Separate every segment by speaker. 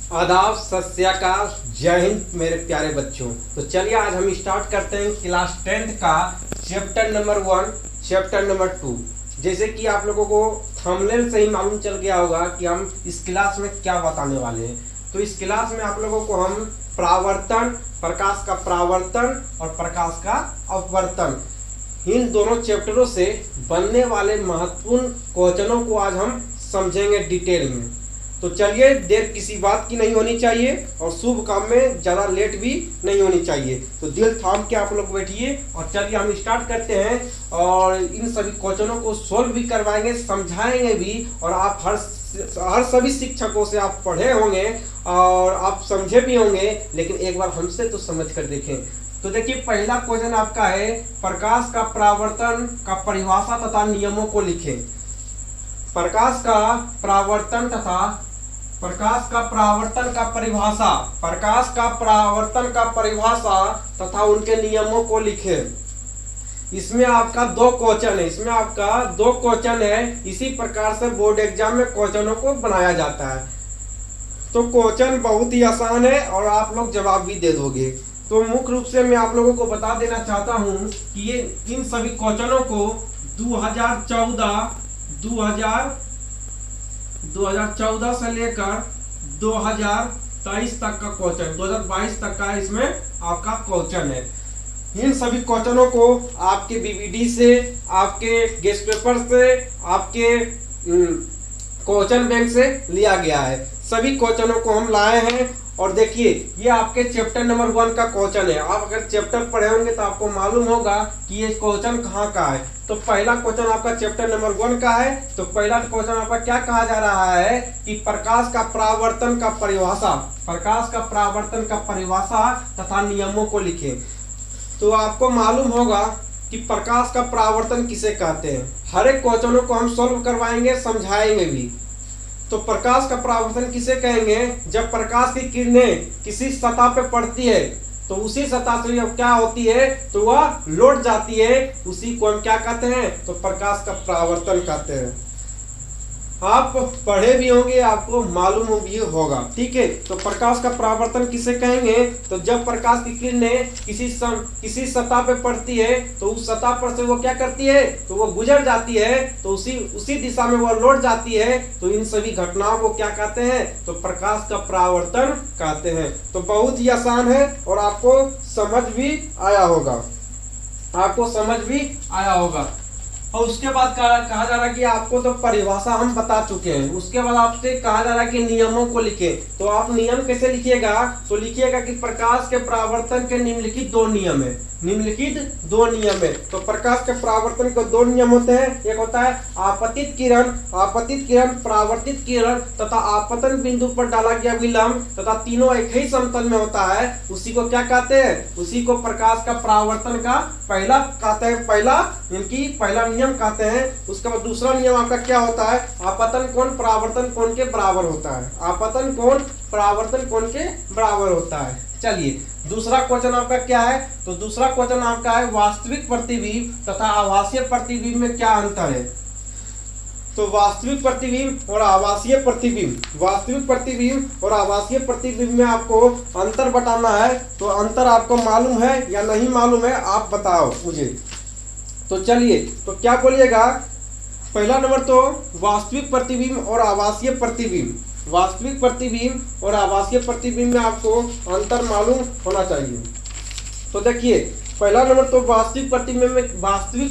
Speaker 1: आदाब, सत श्री अकाल, जय हिंद मेरे प्यारे बच्चों। तो चलिए आज हम स्टार्ट करते हैं क्लास 10th का चैप्टर नंबर 1, चैप्टर नंबर 2। जैसे कि आप लोगों को थंबनेल से ही मालूम चल गया होगा कि हम इस क्लास में क्या बताने वाले हैं। तो इस क्लास में आप लोगों को हम परावर्तन, प्रकाश का परावर्तन और प्रकाश का अपवर्तन, इन दोनों चैप्टरों से बनने वाले महत्वपूर्ण क्वेश्चनों को आज हम समझेंगे डिटेल में। तो चलिए, देर किसी बात की नहीं होनी चाहिए और शुभ काम में ज़्यादा लेट भी नहीं होनी चाहिए। तो दिल थाम के आप लोग बैठिए और चलिए हम स्टार्ट करते हैं। और इन सभी क्वेश्चनों को सोल्व भी करवाएंगे, समझाएंगे भी। और आप हर सभी शिक्षकों से आप पढ़े होंगे और आप समझे भी होंगे, लेकिन एक बार हमसे तो समझ कर देखें। तो देखिए, पहला क्वेश्चन आपका है, प्रकाश का परावर्तन का परिभाषा तथा नियमों को लिखें। प्रकाश का परावर्तन का परिभाषा, प्रकाश का परावर्तन का परिभाषा तथा उनके नियमों को लिखें। इसमें आपका दो क्वेश्चन है। इसी प्रकार से बोर्ड एग्जाम में क्वेश्चनों को बनाया जाता है। तो क्वेश्चन बहुत ही आसान है और आप लोग जवाब भी दे दोगे। तो मुख्य रूप से मैं आप लोगों को बता देना चाहता हूं कि ये इन सभी क्वेश्चनों को 2014 से लेकर 2023 तक का क्वेश्चन, 2022 तक का इसमें आपका क्वेश्चन है। इन सभी क्वेश्चनों को आपके बीबीडी से, आपके गेस्ट पेपर से, आपके क्वेश्चन बैंक से लिया गया है। सभी क्वेश्चनों को हम लाए हैं। और देखिए, ये आपके चैप्टर नंबर 1 का क्वेश्चन है। आप अगर चैप्टर पढ़े होंगे तो आपको मालूम होगा कि ये क्वेश्चन कहाँ का है। तो पहला क्वेश्चन आपका चैप्टर नंबर 1 का है। तो पहला क्वेश्चन आपका क्या कहा जा रहा है कि प्रकाश का परावर्तन का परिभाषा तथा नियमों को लिखें। तो आपको मालूम होगा कि प्रकाश का परावर्तन किसे कहते हैं। हर एक क्वेश्चनों को हम सोल्व करवाएंगे, समझाएंगे भी। तो प्रकाश का परावर्तन किसे कहेंगे? जब प्रकाश की किरणें किसी सतह पे पड़ती है तो उसी सतह से जब क्या होती है तो वह लौट जाती है, उसी को हम क्या कहते हैं? तो प्रकाश का परावर्तन कहते हैं। आप पढ़े भी होंगे, आपको मालूम भी होगा, ठीक है। तो प्रकाश का परावर्तन किसे कहेंगे? तो जब प्रकाश की किरणें किसी सतह पे पड़ती है तो उस सतह पर से वो क्या करती है? तो वो गुजर जाती है, तो उसी दिशा में वो लौट जाती है। तो इन सभी घटनाओं को क्या कहते हैं? तो प्रकाश का परावर्तन कहते हैं। तो बहुत ही आसान है और आपको समझ भी आया होगा। और उसके बाद कहा जा रहा है कि आपको तो परिभाषा हम बता चुके हैं। उसके बाद आपसे कहा जा रहा है कि नियमों को लिखें। तो आप नियम कैसे लिखिएगा? तो लिखिएगा कि प्रकाश के परावर्तन के निम्नलिखित दो नियम है। तो प्रकाश के परावर्तन के दो नियम होते हैं। एक होता है आपतित किरण, परावर्तित किरण तथा आपतन बिंदु पर डाला गया विलंब तथा तीनों एक ही समतल में होता है। उसी को क्या कहते हैं? उसी को प्रकाश का परावर्तन का पहला नियम कहते हैं। उसके बाद दूसरा नियम आपका क्या होता है? आपतन कोण परावर्तन कोण के बराबर होता है। चलिए, दूसरा क्वेश्चन आपका क्या है? तो दूसरा क्वेश्चन आपका है वास्तविक प्रतिबिंब तथा आभासीय प्रतिबिंब में क्या अंतर है? तो वास्तविक प्रतिबिंब और आभासीय प्रतिबिंब में आपको अंतर बताना है। तो अंतर आपको मालूम है या नहीं मालूम है, आप बताओ मुझे। तो चलिए, तो क्या बोलिएगा? पहला नंबर तो वास्तविक प्रतिबिंब और आभासीय प्रतिबिंब में आपको अंतर मालूम होना चाहिए। तो देखिए, पहला नंबर तो वास्तविक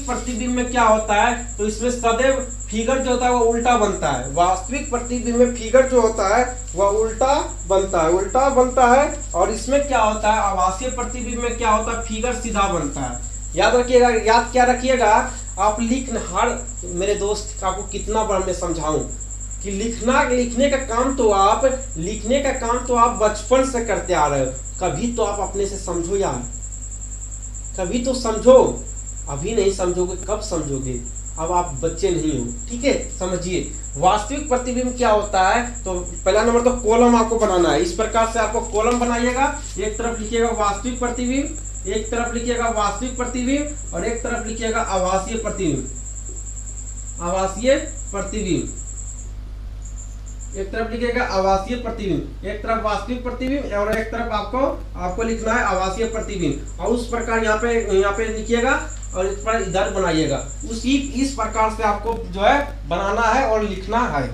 Speaker 1: प्रतिबिंब में क्या होता है? तो इसमें सदैव फिगर जो होता है वो उल्टा बनता है। वास्तविक प्रतिबिंब में फिगर जो होता है वह उल्टा बनता है। और इसमें क्या होता है? आभासीय प्रतिबिंब में क्या होता है? फिगर सीधा बनता है। याद क्या रखिएगा आप। मेरे दोस्त, आपको कितना बार मैं समझाऊं कि लिखने का काम तो आप बचपन से करते आ रहे हो। कभी तो आप अपने से समझो यार, कभी तो समझो। अभी नहीं समझोगे कब समझोगे? अब आप बच्चे नहीं हो, ठीक है। समझिए, वास्तविक प्रतिबिंब क्या होता है? तो पहला नंबर तो कॉलम आपको बनाना है। इस प्रकार से आपको कॉलम बनाइएगा। एक तरफ लिखिएगा वास्तविक प्रतिबिंब, एक तरफ लिखिएगा वास्तविक प्रतिबिंब और एक तरफ लिखिएगा आभासीय प्रतिबिंब। एक तरफ लिखिएगा आवासीय प्रतिबिंब, एक तरफ वास्तविक प्रतिबिंब और एक तरफ आपको लिखना है आवासीय प्रतिबिंब। और उस प्रकार यहाँ पे लिखिएगा और इस पर इधर बनाइएगा। उसी इस प्रकार से आपको जो है बनाना है और लिखना है।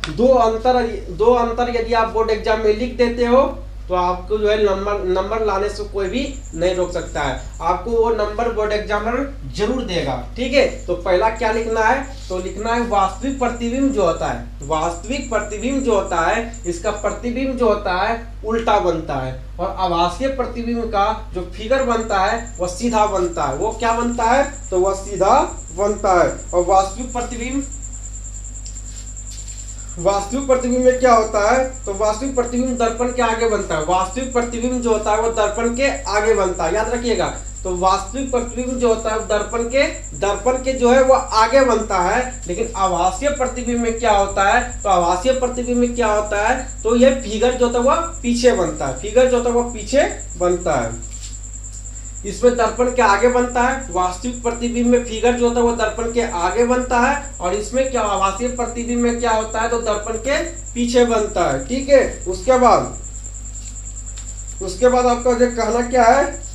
Speaker 1: दो अंतर यदि आप बोर्ड एग्जाम में लिख देते हो तो आपको जो है नंबर लाने से कोई भी नहीं रोक सकता है। आपको वो नंबर बोर्ड एग्जामिनर जरूर देगा। ठीक है, तो पहला क्या लिखना है, तो लिखना है वास्तविक प्रतिबिंब जो होता है, वास्तविक प्रतिबिंब जो होता है इसका प्रतिबिंब जो होता है उल्टा बनता है, और आभासीय प्रतिबिंब का जो फिगर बनता है वह सीधा बनता है। वो क्या बनता है, तो वह सीधा बनता है। और वास्तविक प्रतिबिंब में क्या होता है, तो वास्तविक प्रतिबिंब दर्पण के आगे बनता है। वास्तविक प्रतिबिंब जो होता है वो दर्पण के आगे बनता है, याद रखिएगा। तो वास्तविक प्रतिबिंब जो होता है दर्पण के जो है वो आगे बनता है। लेकिन आभासीय प्रतिबिंब में क्या होता है, तो आभासीय प्रतिबिंब में क्या होता है, तो ये फिगर जो होता है वह पीछे बनता है, फिगर जो होता है वह पीछे बनता है। इसमें दर्पण के आगे बनता है, वास्तविक प्रतिबिंब में फिगर जो होता है वो दर्पण के आगे बनता है। और इसमें क्या आभासीय प्रतिबिंब में क्या होता है, तो दर्पण के पीछे बनता है। ठीक है, उसके बाद आपका जो कहना क्या है,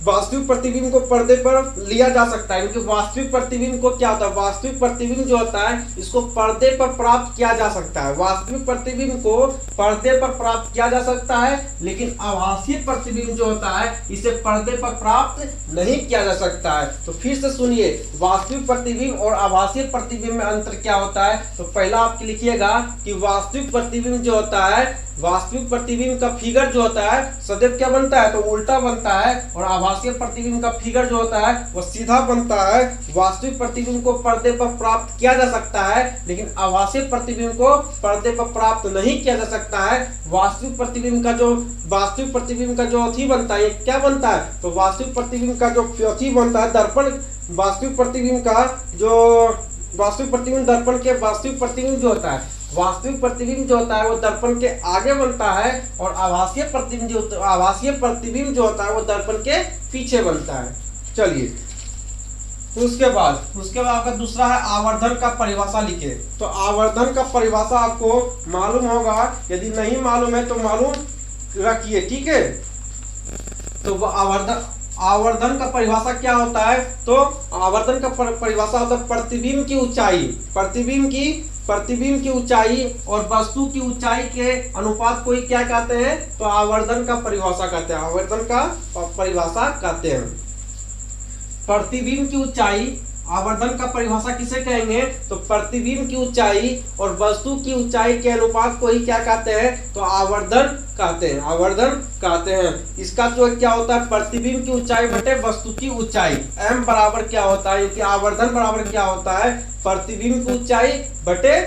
Speaker 1: वास्तविक प्रतिबिंब को पर्दे पर लिया जा सकता है। क्योंकि वास्तविक प्रतिबिंब को क्या होता है, वास्तविक प्रतिबिंब जो होता है इसको पर्दे पर प्राप्त किया जा सकता है। वास्तविक प्रतिबिंब को पर्दे पर प्राप्त किया जा सकता है, लेकिन आभासीय प्रतिबिंब जो होता है इसे पर्दे पर प्राप्त नहीं किया जा सकता है। तो फिर से सुनिए, वास्तविक प्रतिबिंब और आभासीय प्रतिबिंब में अंतर क्या होता है। तो पहला आप लिखिएगा कि वास्तविक प्रतिबिंब जो होता है, वास्तविक प्रतिबिंब का फिगर जो होता है सदैव क्या बनता है, तो उल्टा बनता है। और आभासीय प्रतिबिंब का फिगर जो होता है वह सीधा बनता है। वास्तविक प्रतिबिंब को पर्दे पर प्राप्त किया जा सकता है, लेकिन आभासीय प्रतिबिंब को पर्दे पर प्राप्त नहीं किया जा सकता है। वास्तविक प्रतिबिंब का जो अथी बनता है, ये क्या बनता है, तो वास्तविक प्रतिबिंब का जो अथी बनता है दर्पण, वास्तविक प्रतिबिंब दर्पण के वास्तविक प्रतिबिंब जो होता है, वास्तविक प्रतिबिंब जो होता है वो दर्पण के आगे बनता है। और आभासीय प्रतिबिंब जो होता है वो दर्पण के पीछे बनता है। चलिए, उसके बाद आपका दूसरा है आवर्धन का परिभाषा लिखे। तो आवर्धन का परिभाषा आपको मालूम होगा, यदि नहीं मालूम है तो मालूम रखिए। ठीक है, तो आवर्धन का परिभाषा क्या होता है, तो आवर्धन का परिभाषा होता है प्रतिबिंब की ऊंचाई, प्रतिबिंब की ऊंचाई और वस्तु की ऊंचाई के अनुपात को ही क्या कहते हैं, तो आवर्धन का परिभाषा कहते हैं। आवर्धन का परिभाषा कहते हैं प्रतिबिंब की ऊंचाई। आवर्धन का परिभाषा किसे कहेंगे, तो प्रतिबिंब की ऊंचाई और वस्तु की ऊंचाई के अनुपात को ही क्या कहते हैं, तो आवर्धन कहते हैं। इसका जो क्या होता है, प्रतिबिंब की ऊंचाई बटे वस्तु की ऊंचाई, m बराबर क्या होता है, क्योंकि आवर्धन बराबर क्या होता है, प्रतिबिंब की ऊंचाई बटे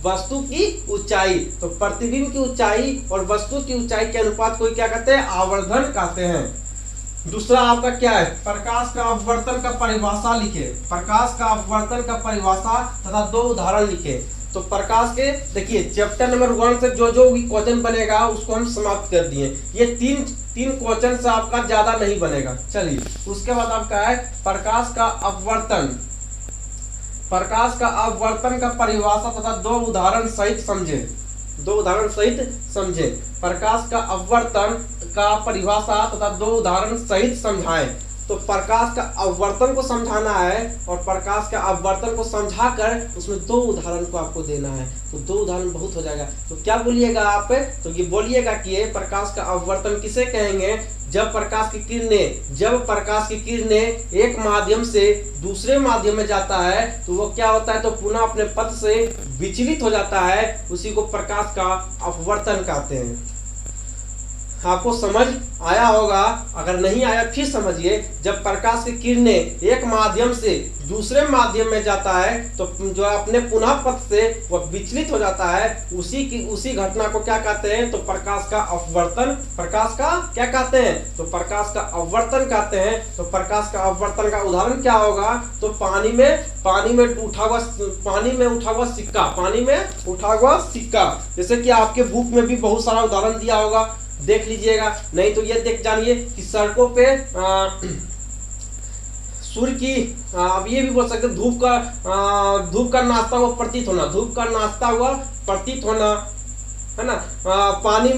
Speaker 1: वस्तु की ऊंचाई। तो प्रतिबिंब की ऊंचाई और वस्तु की ऊंचाई के अनुपात को क्या कहते हैं, आवर्धन कहते हैं। दूसरा आपका क्या है, प्रकाश का अपवर्तन का परिभाषा लिखे। प्रकाश का अपवर्तन का परिभाषा तथा दो उदाहरण लिखे। तो प्रकाश के देखिए चैप्टर नंबर 1 से जो भी क्वेश्चन बनेगा उसको हम समाप्त कर दिए। ये तीन क्वेश्चन से आपका ज्यादा नहीं बनेगा। चलिए, उसके बाद आपका है प्रकाश का अपवर्तन का परिभाषा तथा दो उदाहरण सहित समझे। प्रकाश का अपवर्तन का परिभाषा तथा दो उदाहरण सहित समझाएं। तो प्रकाश का अपवर्तन को समझाना है और प्रकाश का अपवर्तन को समझाकर उसमें दो उदाहरण को आपको देना है। तो दो उदाहरण बहुत हो जाएगा। तो क्या बोलिएगा आप, तो ये बोलिएगा कि ये प्रकाश का अपवर्तन किसे कहेंगे, जब प्रकाश की किरणें एक माध्यम से दूसरे माध्यम में जाता है तो वो क्या होता है, तो पुनः अपने पथ से विचलित हो जाता है, उसी को प्रकाश का अपवर्तन कहते हैं। आपको समझ आया होगा, अगर नहीं आया फिर समझिए। जब प्रकाश की किरणें एक माध्यम से दूसरे माध्यम में जाता है तो जो अपने पुनः पथ से वह विचलित हो जाता है, उसी घटना को क्या कहते हैं, तो प्रकाश का अपवर्तन, प्रकाश का क्या कहते हैं, तो प्रकाश का अपवर्तन कहते हैं। तो प्रकाश का अपवर्तन का उदाहरण क्या होगा, तो पानी में उठा हुआ सिक्का, जैसे कि आपके बुक में भी बहुत सारा उदाहरण दिया होगा, देख लीजिएगा। नहीं तो ये देख जानिए कि सूर्य की अब ये भी बोल सकते हैं धूप का नाचता हुआ प्रतीत होना, धूप का नाचता हुआ प्रतीत होना, है ना। पानी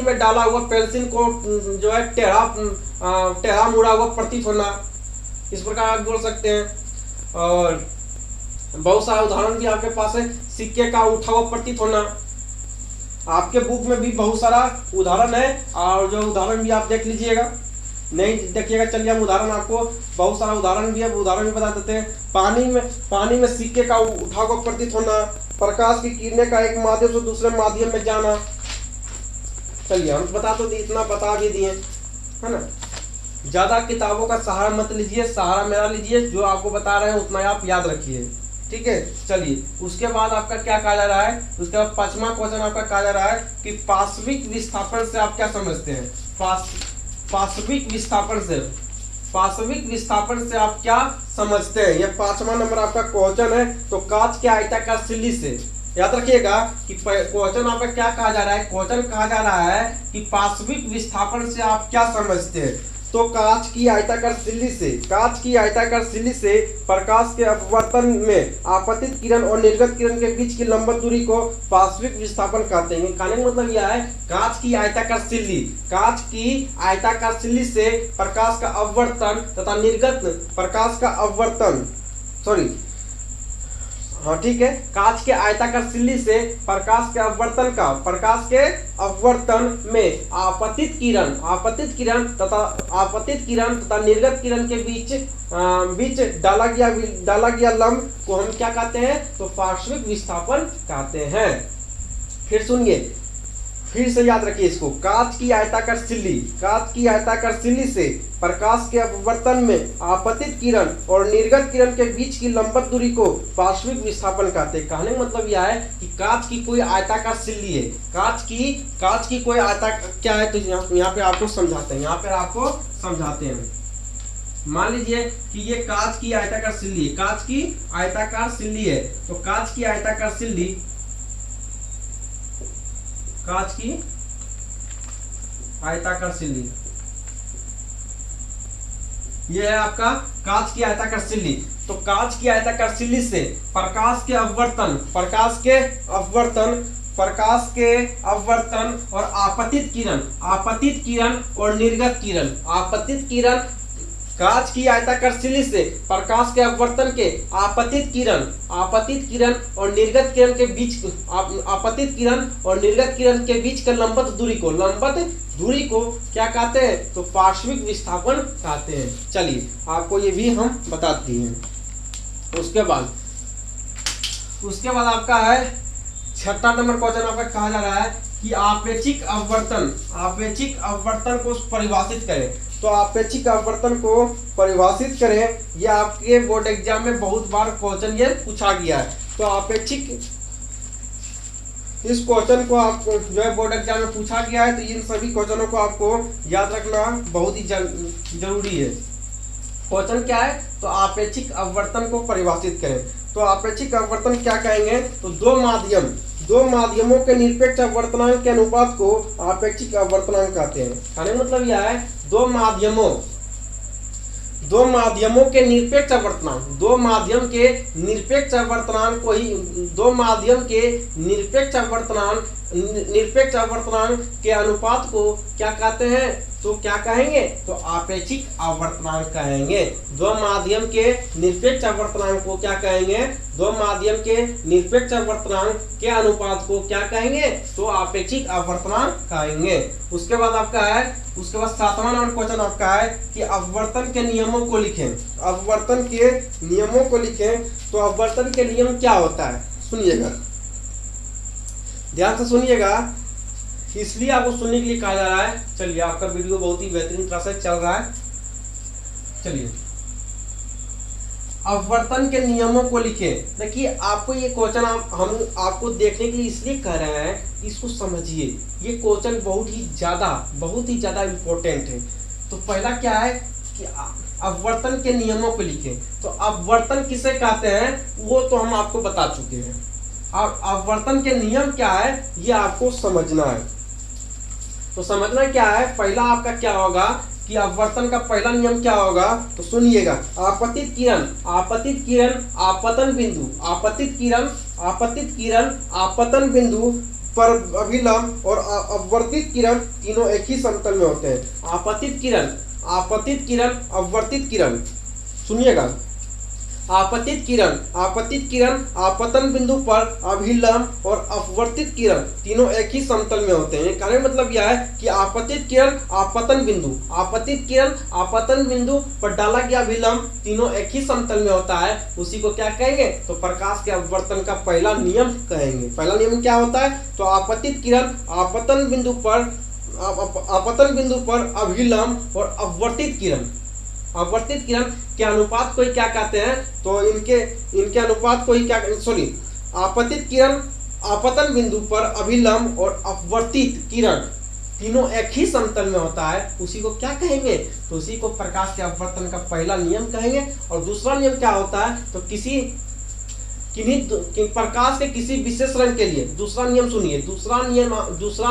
Speaker 1: में डाला हुआ पेंसिल को जो है टेढ़ा मुड़ा हुआ प्रतीत होना, इस प्रकार आप बोल सकते हैं। और बहुत सारा उदाहरण भी आपके पास है, सिक्के का उठा हुआ प्रतीत होना। आपके बुक में भी बहुत सारा उदाहरण है, और जो उदाहरण भी आप देख लीजिएगा, नहीं देखिएगा, चलिए हम उदाहरण आपको बहुत सारा उदाहरण भी है, उदाहरण भी बता देते हैं। पानी में सिक्के का उठा हुआ प्रतीत होना, प्रकाश की किरणें का एक माध्यम से दूसरे माध्यम में जाना। चलिए हम इतना बता भी दिए, है ना। ज्यादा किताबों का सहारा मत लीजिए, सहारा मेरा लीजिए, जो आपको बता रहे हैं उतना आप याद रखिए, ठीक है। चलिए उसके बाद आपका क्या कहा जा रहा है, उसके बाद 5वां क्वेश्चन आपका कहा जा रहा है कि पार्श्विक विस्थापन से आप क्या समझते हैं। पार्श्विक विस्थापन से आप क्या समझते हैं, यह 5वां नंबर आपका क्वेश्चन है। तो कांच के आयताकार सिल्ली से याद रखिएगा कि क्वेश्चन आपका क्या कहा जा रहा है, क्वेश्चन कहा जा रहा है कि पार्श्विक विस्थापन से आप क्या समझते हैं। तो कांच की आयताकार सिल्ली से प्रकाश के अपवर्तन में आपतित किरण और निर्गत किरण के बीच की लंबवत दूरी को पार्श्विक विस्थापन कहते हैं। कहने का मतलब यह है, कांच की आयताकार सिल्ली से प्रकाश का अपवर्तन तथा निर्गत प्रकाश का अपवर्तन, ठीक है, कांच के आयताकार सिल्ली से प्रकाश के अपवर्तन में आपतित किरण तथा निर्गत किरण के बीच डाला गया लंब को हम क्या कहते हैं, तो पार्श्विक विस्थापन कहते हैं। फिर सुनिए, फिर से याद रखिए इसको, कांच की आयताकार सिल्ली से प्रकाश के अपवर्तन में आपतित किरण और निर्गत किरण के बीच की लंबवत दूरी को पार्श्विक विस्थापन कहते हैं। कहने का मतलब यह है कि कांच की कोई आयताकार सिल्ली है, कांच की कोई आयताकार क्या है, तो यहाँ पे आपको समझाते हैं। मान लीजिए कि ये कांच की आयताकार सिल्ली है, है, तो कांच की आयताकार सिल्ली ये है आपका कांच की आयताकार सिल्ली। तो कांच की आयताकार सिल्ली से प्रकाश के अपवर्तन और आपतित किरण और निर्गत किरण, कांच की आयताकार सिल्ली से प्रकाश के अपवर्तन के आपतित किरण और निर्गत किरण के बीच के लंबवत दूरी को क्या कहते हैं, तो पार्श्विक विस्थापन कहते हैं। चलिए आपको ये भी हम बताते हैं। उसके बाद आपका है 6वां नंबर क्वेश्चन आपका कहा जा रहा है कि आपेक्षिक अपवर्तन को परिभाषित करें। तो आपेक्षिक अपवर्तन को परिभाषित करें, ये आपके बोर्ड एग्जाम में बहुत बार क्वेश्चन ये पूछा गया है। तो इस क्वेश्चन को आपको जो है बोर्ड एग्जाम में पूछा गया है, तो इन सभी क्वेश्चनों को आपको याद रखना बहुत ही जरूरी है। क्वेश्चन क्या है, तो आपेक्षिक अपवर्तन को परिभाषित करें। तो आपेक्षिक अपवर्तन क्या कहेंगे, तो दो माध्यमों के निरपेक्ष अपवर्तनांक के अनुपात को आपेक्षिक अपवर्तनांक कहते हैं। कहने का मतलब यह है, दो माध्यमों के निरपेक्ष अपवर्तनांक, दो माध्यम के निरपेक्ष अपवर्तनांक के अनुपात को क्या कहते हैं, तो क्या कहेंगे, तो आपेक्षिक अपवर्तनांक कहेंगे। दो माध्यम के निरपेक्ष अपवर्तनांक को क्या कहेंगे, दो माध्यम के निरपेक्ष अपवर्तनांक के अनुपात को क्या कहेंगे, तो आपेक्षिक अपवर्तनांक कहेंगे। उसके बाद 7वां नंबर क्वेश्चन आपका है कि अपवर्तन के नियमों को लिखें। तो अपवर्तन के नियम क्या होता है, सुनिएगा, ध्यान से सुनिएगा, इसलिए आपको सुनने के लिए कहा जा रहा है। चलिए आपका वीडियो बहुत ही बेहतरीन तरह से चल रहा है। चलिए अपवर्तन के नियमों को लिखें। देखिए आपको ये क्वेश्चन हम आपको देखने के लिए इसलिए कह रहे हैं, इसको समझिए, ये क्वेश्चन बहुत ही ज्यादा इम्पोर्टेंट है। तो पहला क्या है कि अपवर्तन के नियमों को लिखें। तो अपवर्तन किसे कहते हैं वो तो हम आपको बता चुके हैं, और अपवर्तन के नियम क्या है ये आपको समझना है। तो समझना क्या है, पहला आपका क्या होगा कि अपवर्तन का पहला नियम क्या होगा, तो सुनिएगा। आपतित किरण, आपतित किरण आपतन बिंदु, आपतित किरण, आपतित किरण आपतन बिंदु पर अभिलंब और अपवर्तित किरण तीनों एक ही समतल में होते हैं। आपतित किरण, आपतित किरण, अपवर्तित किरण, सुनिएगा। आपतित किरण, आपतित किरण आपतन बिंदु पर अभिलंब और अपवर्तित किरण तीनों एक ही समतल में होते हैं। कहने का मतलब यह है कि आपतित किरण आपतन बिंदु, आपतित किरण आपतन बिंदु पर डाला गया अभिलंब तीनों एक ही समतल में होता है, उसी को क्या कहेंगे, तो प्रकाश के अपवर्तन का पहला नियम कहेंगे। पहला नियम क्या होता है, तो आपतित किरण आपतन बिंदु पर अभिलंब और अपवर्तित किरण, अपवर्तित किरण के अनुपात को ही क्या कहते हैं, तो इनके अनुपात को ही क्या, सॉरी, आपतित किरण आपतन बिंदु पर अभिलंब और अपवर्तित किरण तीनों एक ही समतल में होता है, उसी को क्या कहेंगे, तो उसी को प्रकाश के अपवर्तन का पहला नियम कहेंगे। और दूसरा नियम क्या होता है, तो प्रकाश के किसी विशेष रंग के लिए, दूसरा नियम सुनिए, दूसरा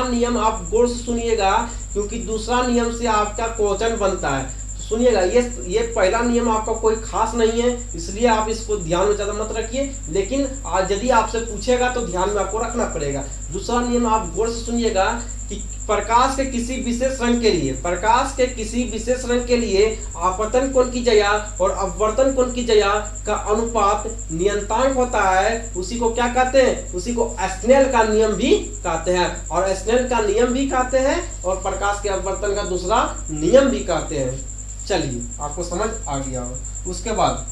Speaker 1: नियम आप गौर से सुनिएगा, क्योंकि दूसरा नियम से आपका क्वेश्चन बनता है। सुनिएगा, ये पहला नियम आपका कोई खास नहीं है, इसलिए आप इसको ध्यान में ज्यादा मत रखिए, लेकिन आज यदि आपसे पूछेगा तो ध्यान में आपको रखना पड़ेगा। दूसरा नियम आप गौर से सुनिएगा कि प्रकाश के किसी विशेष रंग के लिए, प्रकाश के किसी विशेष रंग के लिए आपतन कोण की जया और अपवर्तन कोण की जया का अनुपात नियतांक होता है, उसी को क्या कहते हैं, उसी को स्नेल का नियम भी कहते हैं। और स्नेल का नियम भी कहते हैं और प्रकाश के अपवर्तन का दूसरा नियम भी कहते हैं। चलिए, आपको समझ आ गया हो। उसके बाद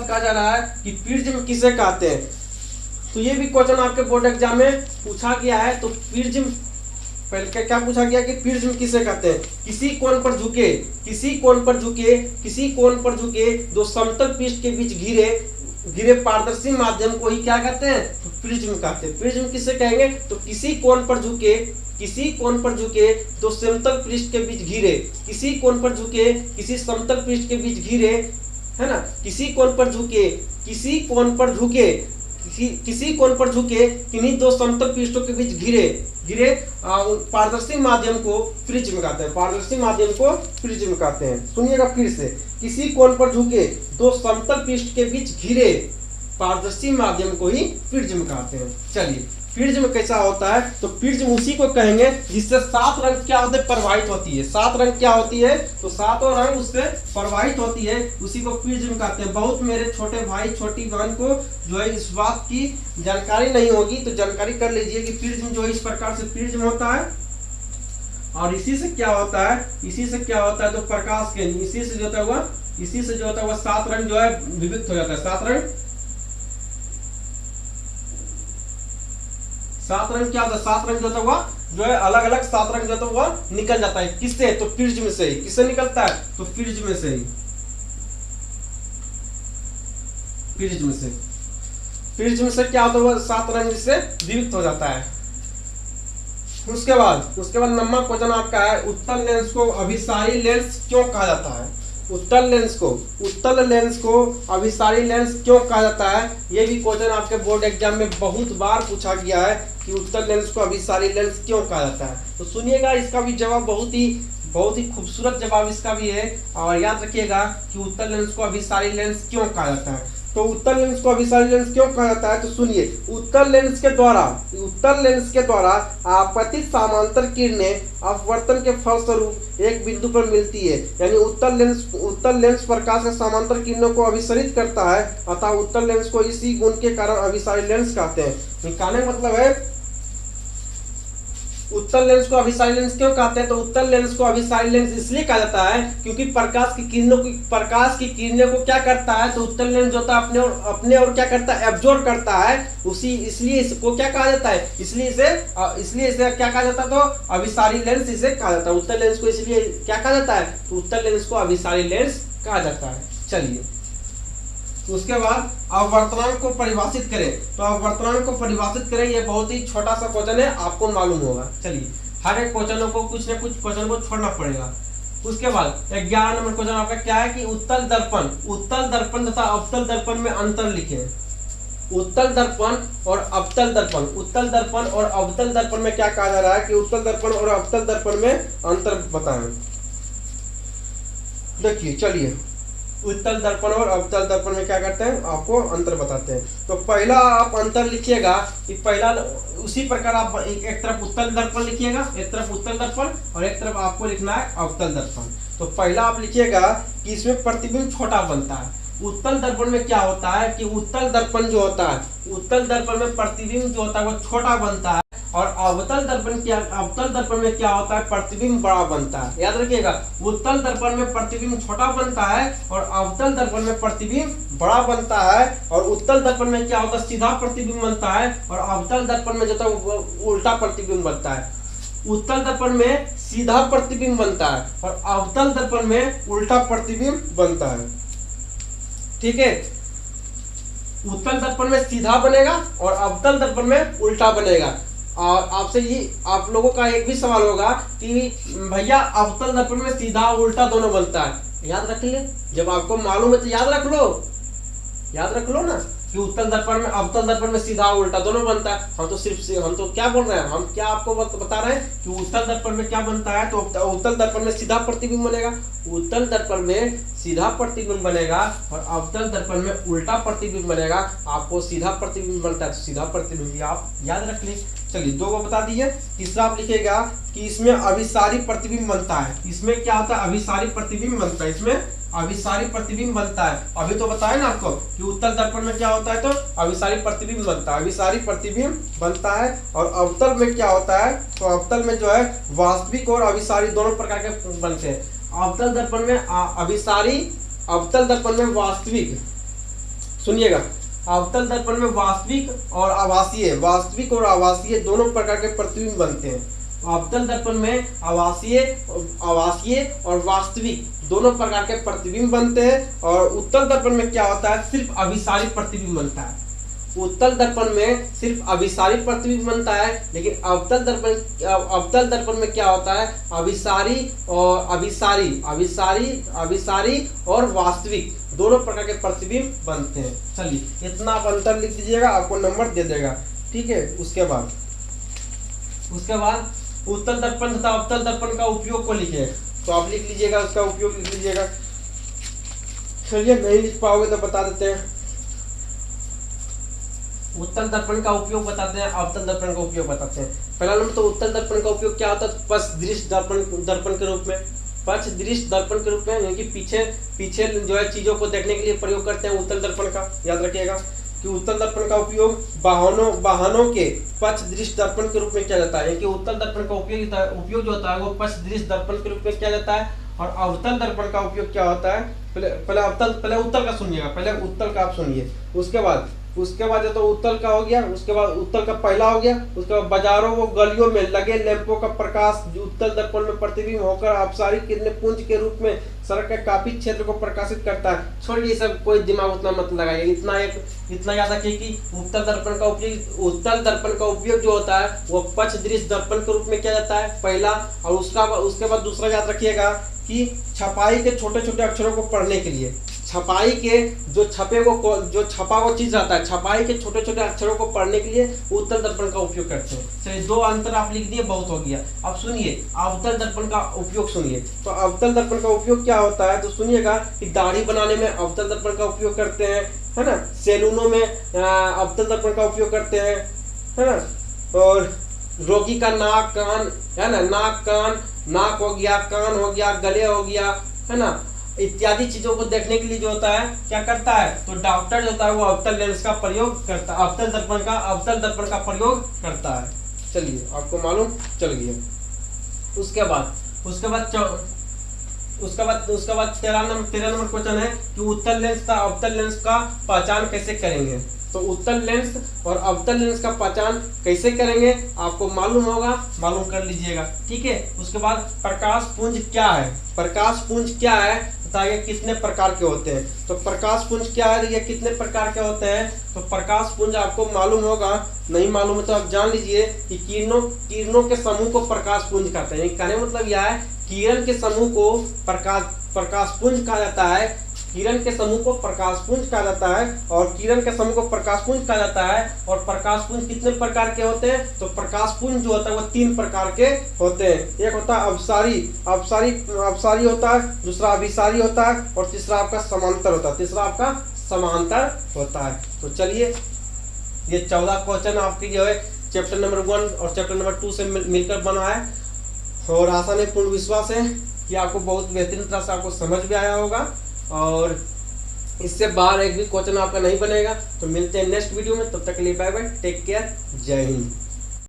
Speaker 1: कहा जा रहा है कि प्रिज्म किसे कहते हैं, तो ये भी क्वेश्चन आपके बोर्ड एग्जाम में पूछा गया है। तो प्रिज्म पहले क्या पूछा गया कि प्रिज्म किसे कहते हैं, किसी कोण पर झुके, किसी कोण पर झुके, किसी कोण पर झुके दो समतल पृष्ठ के बीच घिरे पारदर्शी माध्यम को ही क्या कहते हैं, तो प्रिज्म कहते हैं। प्रिज्म किसे कहेंगे, तो किसी कोण पर झुके, किसी कोण पर झुके दो समतल पृष्ठ के बीच घिरे, किसी कोण पर झुके, किसी समतल पृष्ठ के बीच घिरे, है ना, किसी कोण पर झुके, किसी कोण पर झुके, किसी कोण पर झुके किन्हीं दो समतल पृष्ठों के बीच घिरे पारदर्शी माध्यम को प्रिज्म कहते हैं, पारदर्शी माध्यम को प्रिज्म कहते हैं। सुनिएगा फिर से, किसी कोण पर झुके दो समतल पृष्ठ के बीच घिरे पारदर्शी माध्यम को ही प्रिज्म कहते हैं। चलिए, प्रिज्म कैसा होता है, तो प्रिज्म उसी को कहेंगे जिससे 7 रंग क्या होते हैं, प्रवाहित होती है। 7 रंग क्या होती है, तो 7 रंग उससे प्रवाहित होती है, उसी को प्रिज्म कहते हैं। बहुत मेरे छोटे भाई छोटी बहन को जो है इस बात की जानकारी नहीं होगी, तो जानकारी कर लीजिए कि प्रिज्म जो है इस प्रकार से प्रिज्म होता है। और इसी से क्या होता है, इसी से क्या होता है, तो प्रकाश के इसी से जो होता है इसी से जो होता है वह 7 रंग जो है विविक्त हो जाता है। 7 रंग क्या होता है, 7 रंग जो होता है जो है अलग अलग 7 रंग जो होता है वह निकल जाता है। किससे, तो प्रिज्म से ही। किससे निकलता है, तो प्रिज्म से ही, प्रिज्म से। प्रिज्म से क्या होता है, वह 7 रंग से विविक्त हो जाता है। उसके बाद नंबर क्वेश्चन आपका है, उत्तल लेंस को अभिसारी लेंस क्यों कहा जाता है। उत्तल लेंस को अभिसारी लेंस क्यों कहा जाता है, ये भी क्वेश्चन आपके बोर्ड एग्जाम में बहुत बार पूछा गया है कि उत्तल लेंस को अभिसारी लेंस क्यों कहा जाता है। तो सुनिएगा, इसका भी जवाब बहुत ही खूबसूरत जवाब इसका भी है। और याद रखिएगा कि उत्तल लेंस को अभिसारी लेंस क्यों कहा जाता है। तो उत्तल लेंस को अभिसारी लेंस क्यों कहा जाता है, तो सुनिए, उत्तल लेंस के द्वारा आपतित समांतर किरणें अपवर्तन के फलस्वरूप एक बिंदु पर मिलती है। यानी उत्तल लेंस प्रकाश के समांतर किरणों को अभिसरित करता है, अतः उत्तल लेंस को इसी गुण के कारण अभिसारी लेंस कहते हैं। कहने का मतलब है उत्तल लेंस को अभिसारी लेंस क्यों कहते हैं, तो उत्तल लेंस को अभिसारी लेंस इसलिए कहा जाता है क्योंकि प्रकाश की किरणों को क्या करता है, तो उत्तल लेंस जो होता है अपने और क्या करता है, एब्जॉर्ब करता है। इसलिए इसको क्या कहा जाता है, इसलिए इसे क्या कहा जाता है, तो अभिसारी लेंस इसे कहा जाता है। उत्तल लेंस को इसलिए क्या कहा जाता है, तो उत्तल लेंस को अभिसारी लेंस कहा जाता है। चलिए, उसके बाद अपवर्तनांक को परिभाषित करें। तो अपवर्तनांक को परिभाषित करें, ये बहुत ही छोटा सा क्वेश्चन है, आपको मालूम होगा। चलिए, हर एक क्वेश्चनों को कुछ न कुछ क्वेश्चन को छोड़ना पड़ेगा। उसके बाद 11 नंबर क्वेश्चन आपका क्या है कि उत्तल दर्पण तथा अवतल दर्पण में अंतर लिखें। उत्तल दर्पण और अवतल दर्पण में क्या कहा जा रहा है कि उत्तल दर्पण और अवतल दर्पण में अंतर बताएं। देखिए चलिए, उत्तल दर्पण और अवतल दर्पण में क्या करते हैं, आपको अंतर बताते हैं। तो पहला आप अंतर लिखिएगा कि पहला, उसी प्रकार आप एक तरफ उत्तल दर्पण लिखिएगा, एक तरफ उत्तल दर्पण और एक तरफ आपको लिखना है अवतल दर्पण। तो पहला आप लिखिएगा कि इसमें प्रतिबिंब छोटा बनता है। उत्तल दर्पण में क्या होता है कि उत्तल दर्पण जो होता है, उत्तल दर्पण में प्रतिबिंब जो होता है वो छोटा बनता है, और अवतल दर्पण में क्या होता है, प्रतिबिंब बड़ा बनता है। याद रखिएगा, उत्तल दर्पण में प्रतिबिंब छोटा बनता है और अवतल दर्पण में प्रतिबिंब बड़ा बनता है। और उत्तल दर्पण में क्या होता है, सीधा प्रतिबिंब बनता है, और अवतल दर्पण में जो होता है उल्टा प्रतिबिंब बनता है। उत्तल दर्पण में सीधा प्रतिबिंब बनता है और अवतल दर्पण में उल्टा प्रतिबिंब बनता है। ठीक है, उत्तल दर्पण में सीधा बनेगा और अवतल दर्पण में उल्टा बनेगा। और आपसे ये आप लोगों का एक भी सवाल होगा कि भैया अवतल दर्पण में सीधा उल्टा दोनों बनता है। याद रख लिए, जब आपको मालूम है तो याद रख लो ना कि उत्तल दर्पण में अवतल दर्पण में सीधा उल्टा दोनों बनता है। हम तो क्या बोल रहे हैं, हम क्या आपको बता रहे हैं कि उत्तल दर्पण में क्या बनता है, तो उत्तल दर्पण में सीधा प्रतिबिंब बनेगा, उत्तल दर्पण में सीधा प्रतिबिंब बनेगा और अवतल दर्पण में उल्टा प्रतिबिंब बनेगा। आपको सीधा प्रतिबिंब बनता है तो सीधा प्रतिबिंब आप याद रख ली। चलिए, दो को बता दीजिए। तीसरा आप लिखेगा कि इसमें अभिसारी प्रतिबिंब बनता है। इसमें क्या होता है, अभिसारी प्रतिबिंब बनता है, इसमें अभिसारी प्रतिबिंब बनता है। अभी तो बताया ना आपको कि उत्तल दर्पण में क्या होता है, तो अभिसारी प्रतिबिंब बनता है, अभिसारी प्रतिबिंब बनता है। और अवतल में क्या होता है, तो अवतल में जो है वास्तविक और अभिसारी दोनों प्रकार के बनते हैं। अवतल दर्पण में अभिसारी, अवतल दर्पण में वास्तविक, सुनिएगा, अवतल दर्पण में वास्तविक और आभासीय दोनों प्रकार के प्रतिबिंब बनते हैं। अवतल दर्पण में आभासीय और वास्तविक दोनों प्रकार के प्रतिबिंब बनते हैं। और उत्तल दर्पण में क्या होता है, सिर्फ अभिसारी प्रतिबिंब बनता है। उत्तल दर्पण में सिर्फ अभिसारी प्रतिबिंब बनता है, लेकिन अवतल दर्पण में क्या होता है, अभिसारी और वास्तविक दोनों प्रकार के प्रतिबिंब बनते हैं। चलिए, इतना आप अंतर लिख दीजिएगा, आपको नंबर दे देगा। ठीक है, उसके बाद उत्तल दर्पण तथा अवतल दर्पण का उपयोग को लिखिए। तो आप लिख लीजिएगा, उसका उपयोग लिख लीजिएगा। चलिए, नहीं लिख पाओगे तो बता देते हैं। उत्तल दर्पण का उपयोग बताते हैं, अवतल दर्पण का उपयोग बताते हैं। पहला नंबर तो उत्तल दर्पण का उपयोग क्या होता है, पक्ष दृष्टि दर्पण के रूप में, पक्ष दृष्टि दर्पण के रूप में, यानी कि पीछे जो है चीजों को देखने के लिए प्रयोग करते हैं उत्तल दर्पण का। याद रखिएगा कि उत्तल दर्पण का उपयोग वाहनों के पक्ष दृष्टि दर्पण के रूप में किया जाता है। कि उत्तल दर्पण का उपयोग जो होता है वो पक्ष दृष्टि दर्पण के रूप में किया जाता है। और अवतल दर्पण का उपयोग क्या होता है, पहले उत्तल का सुनिएगा, पहले उत्तल का आप सुनिए। उसके बाद तो उत्तल का हो गया, उसके बाद उत्तल का पहला हो गया। उसके बाद बाजारों व गलियों में लगे लैंपों का प्रकाश जो उत्तल दर्पण में प्रतिबिंब होकर अपसारी किरणें पुंज के रूप में सड़क के काफी क्षेत्र को प्रकाशित करता है। छोड़िए सब, कोई दिमाग उतना मत लगाइए, इतना याद रखिए कि उत्तल दर्पण का उपयोग जो होता है वो पक्ष दृष्टि दर्पण के रूप में किया जाता है, पहला। और उसके बाद दूसरा याद रखिएगा कि छपाई के छोटे छोटे अक्षरों को पढ़ने के लिए, छपाई के जो छपा हुआ चीज रहता है, छपाई के छोटे छोटे अक्षरों को पढ़ने के लिए उत्तल दर्पण का उपयोग करते हैं। चलिए, दो अंतर आप लिख दिए, बहुत हो गया। अब सुनिए अवतल दर्पण का उपयोग सुनिए। तो अवतल दर्पण का उपयोग क्या होता है, तो सुनिएगा कि दाढ़ी बनाने में अवतल दर्पण का उपयोग करते हैं, है ना। सैलूनों में अवतल दर्पण का उपयोग करते हैं, है ना। और रोगी का नाक कान, है ना, नाक हो गया, कान हो गया, गले हो गया, है ना, इत्यादि चीजों को देखने के लिए जो होता है क्या करता है, तो डॉक्टर जो होता है वो अवतल लेंस का प्रयोग करता है, अवतल दर्पण का प्रयोग करता है। चलिए, आपको मालूम चल गया। उसके बाद 13 नंबर क्वेश्चन है कि उत्तल लेंस का अवतल लेंस का पहचान कैसे करेंगे। तो उत्तल लेंस और अवतल लेंस का पहचान कैसे करेंगे आपको मालूम होगा, मालूम कर लीजिएगा। ठीक है, उसके बाद प्रकाश पुंज क्या है, बताइए कितने प्रकार के होते हैं। तो प्रकाश पुंज क्या है, ये कितने प्रकार के होते हैं। तो प्रकाश पुंज आपको मालूम होगा, नहीं मालूम है तो आप जान लीजिए कि किरणों के समूह को प्रकाश पुंज कहते हैं। कहने मतलब यह है किरण के समूह को प्रकाश पुंज कहा जाता है। किरण के समूह को प्रकाशपुंज कहा जाता है, और किरण के समूह को प्रकाशपुंज कहा जाता है। और प्रकाशपुंज कितने प्रकार के होते हैं? तो प्रकाशपुंज जो होता है वो 3 प्रकार के होते हैं। एक होता है अपसारी होता है, दूसरा अभिसारी होता है, और तीसरा आपका समांतर होता है। तो चलिए, ये 14 क्वेश्चन आपकी जो है चैप्टर नंबर 1 और चैप्टर नंबर 2 से मिलकर बना है, और आशा नहीं पूर्ण विश्वास है कि आपको बहुत बेहतरीन तरह से आपको समझ में आया होगा, और इससे बाहर एक भी क्वेश्चन आपका नहीं बनेगा। तो मिलते हैं नेक्स्ट वीडियो में, तब तक के लिए बाय बाय, टेक केयर, जय हिंद।